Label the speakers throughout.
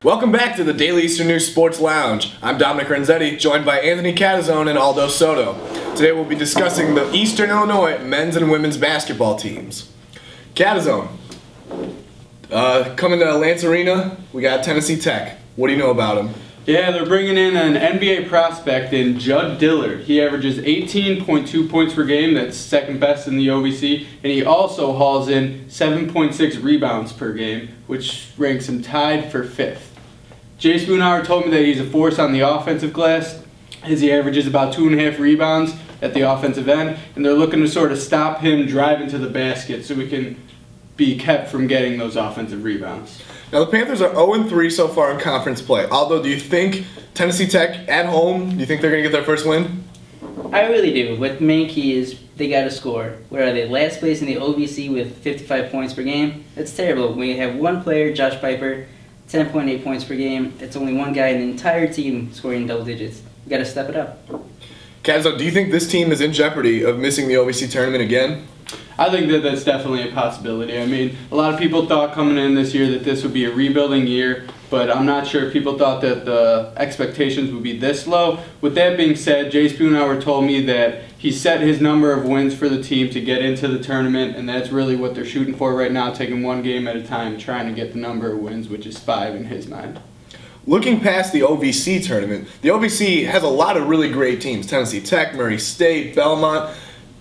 Speaker 1: Welcome back to the Daily Eastern News Sports Lounge. I'm Dominic Renzetti, joined by Anthony Catezone and Aldo Soto. Today we'll be discussing the Eastern Illinois men's and women's basketball teams. Catezone, coming to Lance Arena, we got Tennessee Tech. What do you know about them?
Speaker 2: Yeah, they're bringing in an NBA prospect in Judd Dillard. He averages 18.2 points per game, that's second best in the OVC, and he also hauls in 7.6 rebounds per game, which ranks him tied for 5th. Jay Spoonhour told me that he's a force on the offensive glass, as he averages about 2.5 rebounds at the offensive end, and they're looking to sort of stop him driving to the basket so we can be kept from getting those offensive rebounds.
Speaker 1: Now the Panthers are 0-3 so far in conference play. Aldo, do you think Tennessee Tech at home, do you think they're going to get their first win?
Speaker 3: I really do. What the main key is they got to score. Where are they? Last place in the OVC with 55 points per game? That's terrible. We have one player, Josh Piper, 10.8 points per game. That's only one guy in the entire team scoring double digits. We got to step it up.
Speaker 1: Catezone, do you think this team is in jeopardy of missing the OVC tournament again?
Speaker 2: I think that that's definitely a possibility. I mean, a lot of people thought coming in this year that this would be a rebuilding year, but I'm not sure if people thought that the expectations would be this low. With that being said, Jay Spoonhour told me that he set his number of wins for the team to get into the tournament, and that's really what they're shooting for right now, taking one game at a time, trying to get the number of wins, which is 5 in his mind.
Speaker 1: Looking past the OVC tournament, the OVC has a lot of really great teams. Tennessee Tech, Murray State, Belmont.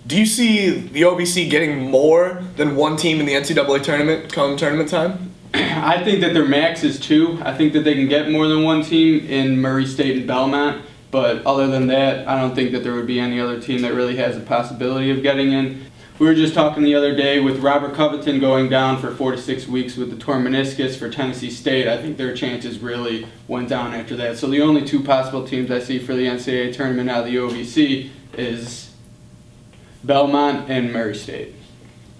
Speaker 1: Do you see the OVC getting more than one team in the NCAA tournament come tournament time?
Speaker 2: I think that their max is 2. I think that they can get more than one team in Murray State and Belmont, but other than that, I don't think that there would be any other team that really has a possibility of getting in. We were just talking the other day with Robert Covington going down for 4 to 6 weeks with the torn meniscus for Tennessee State. I think their chances really went down after that. So the only 2 possible teams I see for the NCAA tournament out of the OVC is Belmont and Murray State.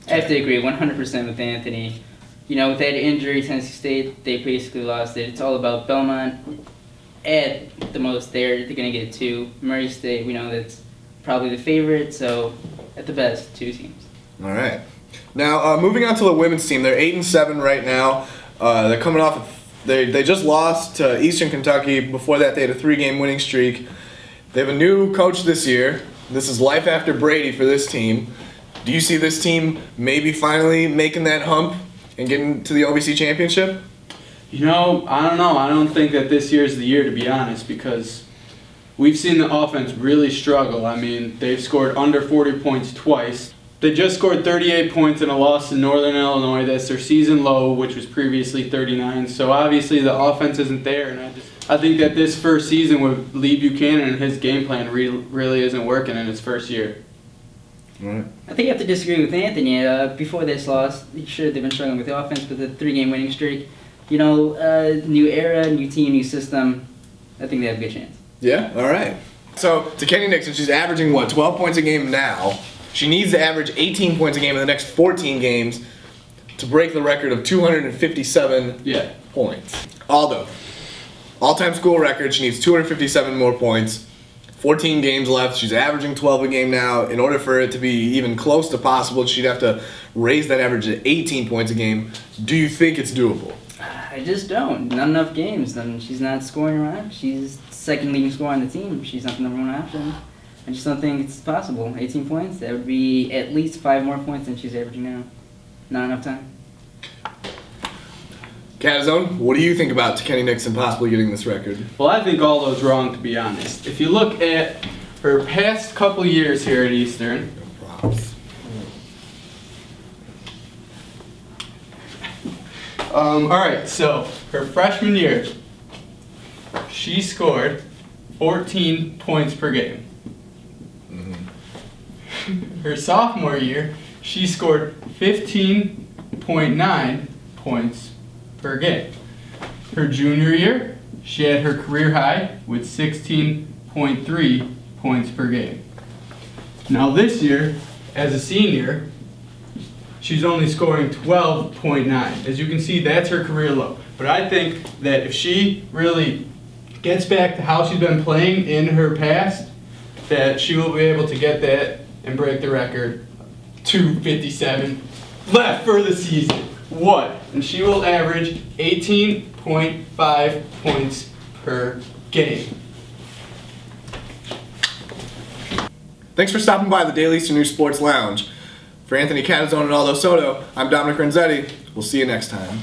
Speaker 3: I have to agree 100% with Anthony. You know, with that injury, Tennessee State, they basically lost it. It's all about Belmont. At the most, they're going to get 2. Murray State, we know that's probably the favorite, so at the best, 2 teams.
Speaker 1: All right. Now, moving on to the women's team, they're 8-7 right now. They're coming off. They just lost to Eastern Kentucky. Before that, they had a 3-game winning streak. They have a new coach this year. This is life after Brady for this team. Do you see this team maybe finally making that hump and getting to the OVC championship?
Speaker 2: You know, I don't know. I don't think that this year's the year, to be honest, because we've seen the offense really struggle. I mean, they've scored under 40 points twice. They just scored 38 points in a loss to Northern Illinois. That's their season low, which was previously 39. So obviously the offense isn't there, and I think that this first season with Lee Buchanan and his game plan really isn't working in his first year.
Speaker 1: Right.
Speaker 3: I think you have to disagree with Anthony. Before this loss, sure, they've been struggling with the offense, but the 3-game winning streak, you know, new era, new team, new system, I think they have a good chance.
Speaker 1: Yeah? All right. So, to Kenny Nixon, she's averaging, what, 12 points a game now. She needs to average 18 points a game in the next 14 games to break the record of 257 points. Aldo. All-time school record, she needs 257 more points. 14 games left, she's averaging 12 a game now. In order for it to be even close to possible, she'd have to raise that average to 18 points a game. Do you think it's doable?
Speaker 3: I just don't. Not enough games. Then she's not scoring around. She's second leading scorer on the team. She's not the number 1 option. I just don't think it's possible. 18 points, that would be at least 5 more points than she's averaging now. Not enough time.
Speaker 1: Catezone, what do you think about Kenny Nixon possibly getting this record?
Speaker 2: Well, I think Aldo's wrong, to be honest. If you look at her past couple years here at Eastern, alright, so her freshman year, she scored 14 points per game. Her sophomore year, she scored 15.9 points per game. Her junior year, she had her career high with 16.3 points per game. Now this year, as a senior, she's only scoring 12.9. As you can see, that's her career low. But I think that if she really gets back to how she's been playing in her past, that she will be able to get that and break the record. 2:57 left for the season. what? And she will average 18.5 points per game.
Speaker 1: Thanks for stopping by the Daily Eastern News Sports Lounge. For Anthony Catezone and Aldo Soto, I'm Dominic Renzetti. We'll see you next time.